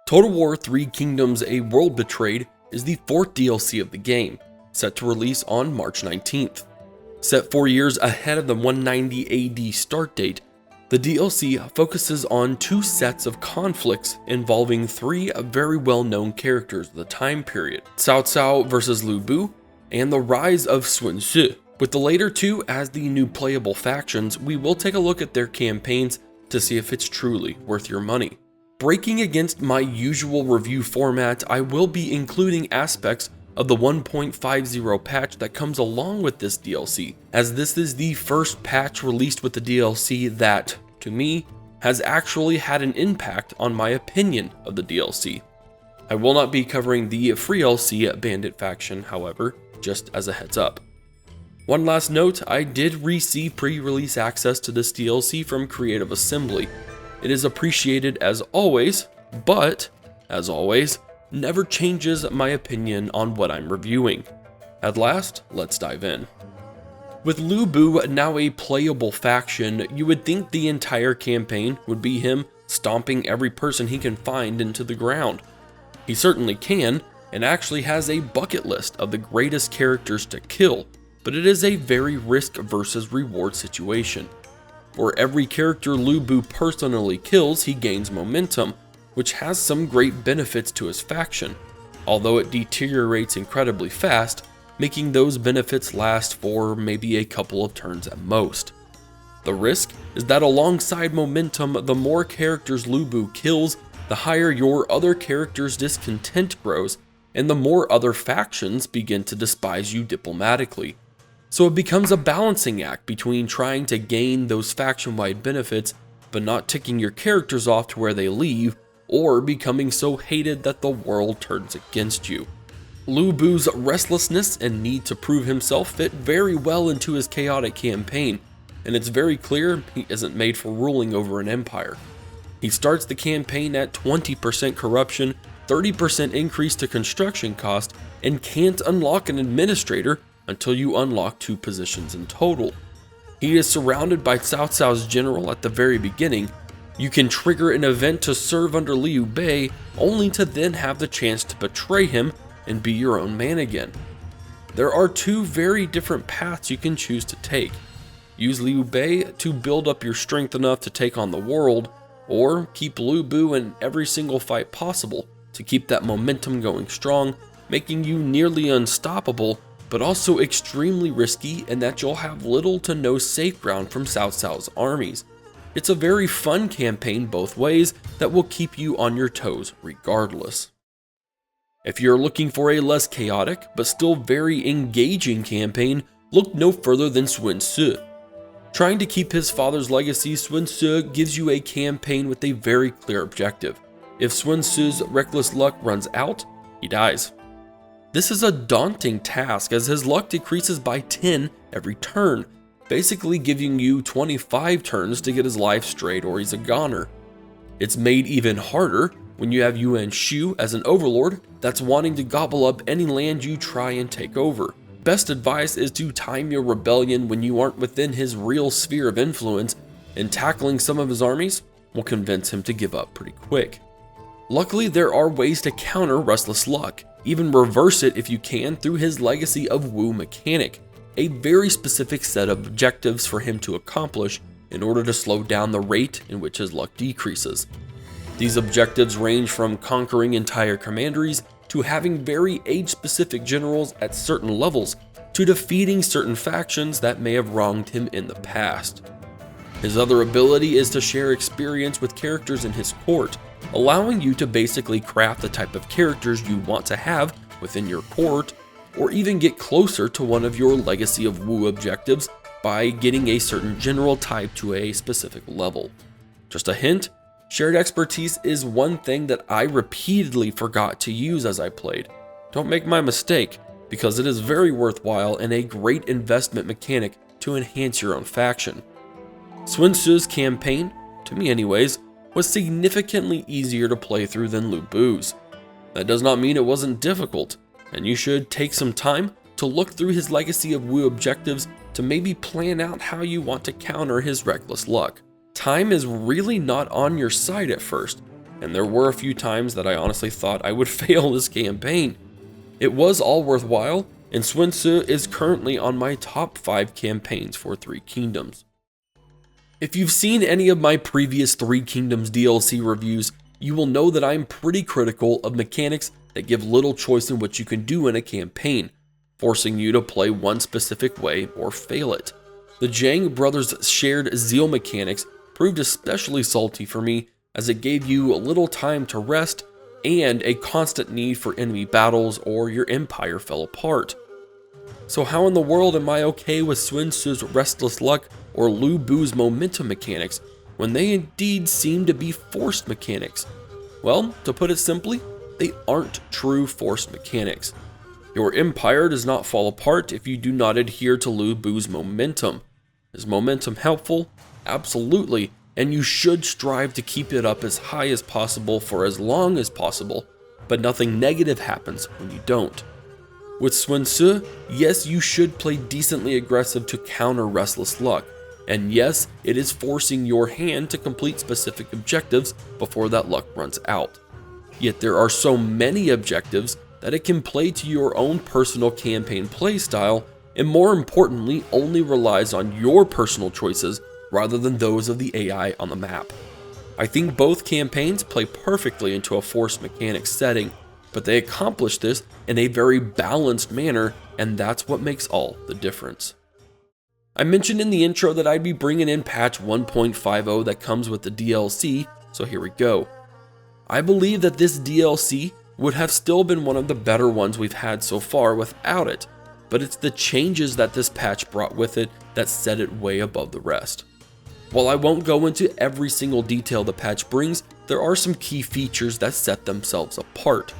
Total War 3 Kingdoms: A World Betrayed is the 4th DLC of the game, set to release on March 19th. Set 4 years ahead of the 190 AD start date, the DLC focuses on 2 sets of conflicts involving 3 very well-known characters of the time period: Cao Cao vs Lu Bu, and the rise of Sun Ce. With the later 2 as the new playable factions, we will take a look at their campaigns to see if it's truly worth your money. Breaking against my usual review format, I will be including aspects of the 1.50 patch that comes along with this DLC, as this is the first patch released with the DLC that, to me, has actually had an impact on my opinion of the DLC. I will not be covering the free DLC Bandit faction, however, just as a heads up. One last note, I did receive pre-release access to this DLC from Creative Assembly. It is appreciated as always, but, as always, never changes my opinion on what I'm reviewing. At last, let's dive in. With Lu Bu now a playable faction, you would think the entire campaign would be him stomping every person he can find into the ground. He certainly can, and actually has a bucket list of the greatest characters to kill, but it is a very risk versus reward situation. For every character Lu Bu personally kills, he gains momentum, which has some great benefits to his faction, although it deteriorates incredibly fast, making those benefits last for maybe a couple of turns at most. The risk is that alongside momentum, the more characters Lu Bu kills, the higher your other character's discontent grows, and the more other factions begin to despise you diplomatically. So it becomes a balancing act between trying to gain those faction-wide benefits, but not ticking your characters off to where they leave, or becoming so hated that the world turns against you. Lu Bu's restlessness and need to prove himself fit very well into his chaotic campaign, and it's very clear he isn't made for ruling over an empire. He starts the campaign at 20% corruption, 30% increase to construction cost, and can't unlock an administrator until you unlock 2 positions in total. He is surrounded by Cao Cao's general at the very beginning. You can trigger an event to serve under Liu Bei, only to then have the chance to betray him and be your own man again. There are 2 very different paths you can choose to take. Use Liu Bei to build up your strength enough to take on the world, or keep Lu Bu in every single fight possible to keep that momentum going strong, making you nearly unstoppable, but also extremely risky in that you'll have little to no safe ground from Cao Cao's armies. It's a very fun campaign both ways that will keep you on your toes regardless. If you're looking for a less chaotic but still very engaging campaign, look no further than Sun Ce. Trying to keep his father's legacy, Sun Ce gives you a campaign with a very clear objective. If Sun Ce's reckless luck runs out, he dies. This is a daunting task as his luck decreases by 10 every turn, basically giving you 25 turns to get his life straight or he's a goner. It's made even harder when you have Yuan Shu as an overlord that's wanting to gobble up any land you try and take over. Best advice is to time your rebellion when you aren't within his real sphere of influence, and tackling some of his armies will convince him to give up pretty quick. Luckily, there are ways to counter restless luck, even reverse it if you can through his legacy of Wu mechanic, a very specific set of objectives for him to accomplish in order to slow down the rate in which his luck decreases. These objectives range from conquering entire commanderies to having very age-specific generals at certain levels to defeating certain factions that may have wronged him in the past. His other ability is to share experience with characters in his court, allowing you to basically craft the type of characters you want to have within your court, or even get closer to one of your Legacy of Wu objectives by getting a certain general type to a specific level. Just a hint, shared expertise is one thing that I repeatedly forgot to use as I played. Don't make my mistake, because it is very worthwhile and a great investment mechanic to enhance your own faction. Sun Ce's campaign, to me anyways, was significantly easier to play through than Lu Bu's. That does not mean it wasn't difficult, and you should take some time to look through his Legacy of Wu objectives to maybe plan out how you want to counter his reckless luck. Time is really not on your side at first, and there were a few times that I honestly thought I would fail this campaign. It was all worthwhile, and Sun Tzu is currently on my top 5 campaigns for Three Kingdoms. If you've seen any of my previous Three Kingdoms DLC reviews, you will know that I'm pretty critical of mechanics that give little choice in what you can do in a campaign, forcing you to play one specific way or fail it. The Zhang brothers' shared zeal mechanics proved especially salty for me, as it gave you little time to rest and a constant need for enemy battles or your empire fell apart. So how in the world am I okay with Sun Tzu's restless luck or Lu Bu's momentum mechanics when they indeed seem to be forced mechanics? Well, to put it simply, they aren't true forced mechanics. Your empire does not fall apart if you do not adhere to Lu Bu's momentum. Is momentum helpful? Absolutely, and you should strive to keep it up as high as possible for as long as possible, but nothing negative happens when you don't. With Sun Tzu, yes, you should play decently aggressive to counter restless luck, and yes, it is forcing your hand to complete specific objectives before that luck runs out. Yet there are so many objectives that it can play to your own personal campaign playstyle, and more importantly, only relies on your personal choices rather than those of the AI on the map. I think both campaigns play perfectly into a forced mechanics setting, but they accomplish this in a very balanced manner, and that's what makes all the difference. I mentioned in the intro that I'd be bringing in patch 1.50 that comes with the DLC, so here we go. I believe that this DLC would have still been one of the better ones we've had so far without it, but it's the changes that this patch brought with it that set it way above the rest. While I won't go into every single detail the patch brings, there are some key features that set themselves apart.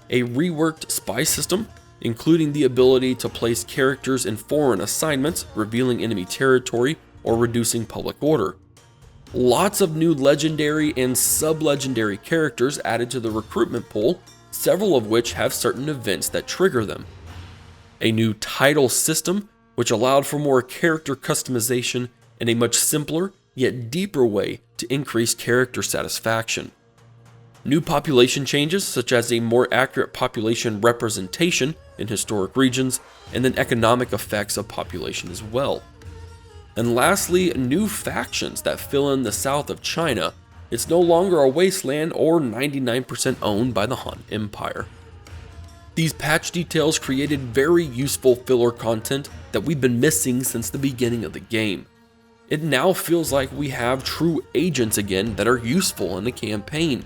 A reworked spy system, including the ability to place characters in foreign assignments, revealing enemy territory or reducing public order. Lots of new legendary and sub-legendary characters added to the recruitment pool, several of which have certain events that trigger them. A new title system, which allowed for more character customization in a much simpler yet deeper way to increase character satisfaction. New population changes, such as a more accurate population representation in historic regions, and then economic effects of population as well. And lastly, new factions that fill in the south of China. It's no longer a wasteland or 99% owned by the Han Empire. These patch details created very useful filler content that we've been missing since the beginning of the game. It now feels like we have true agents again that are useful in the campaign.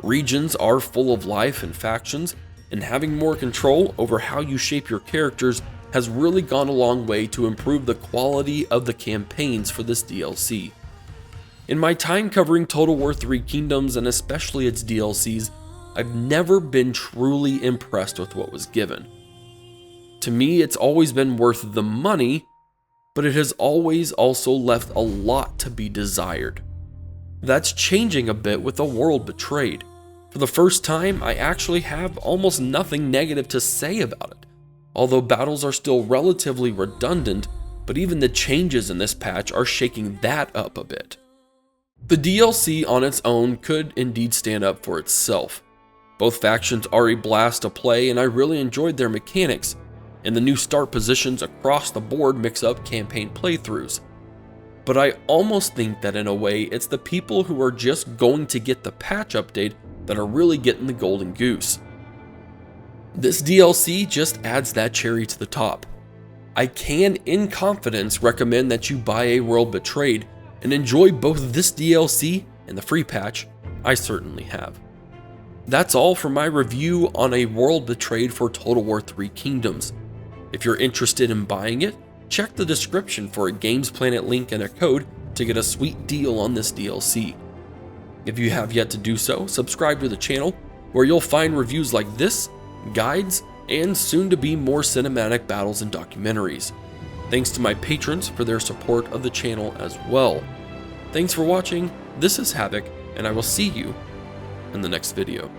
Regions are full of life and factions, and having more control over how you shape your characters has really gone a long way to improve the quality of the campaigns for this DLC. In my time covering Total War Three Kingdoms and especially its DLCs, I've never been truly impressed with what was given. To me, it's always been worth the money, but it has always also left a lot to be desired. That's changing a bit with A World Betrayed. For the first time, I actually have almost nothing negative to say about it. Although battles are still relatively redundant, but even the changes in this patch are shaking that up a bit. The DLC on its own could indeed stand up for itself. Both factions are a blast to play, and I really enjoyed their mechanics, and the new start positions across the board mix up campaign playthroughs. But I almost think that in a way, it's the people who are just going to get the patch update that are really getting the golden goose. This DLC just adds that cherry to the top. I can, in confidence, recommend that you buy A World Betrayed and enjoy both this DLC and the free patch. I certainly have. That's all for my review on A World Betrayed for Total War Three Kingdoms. If you're interested in buying it, check the description for a Gamesplanet link and a code to get a sweet deal on this DLC. If you have yet to do so, subscribe to the channel, where you'll find reviews like this, guides, and soon to be more cinematic battles and documentaries. Thanks to my patrons for their support of the channel as well. Thanks for watching, this is Havoc, and I will see you in the next video.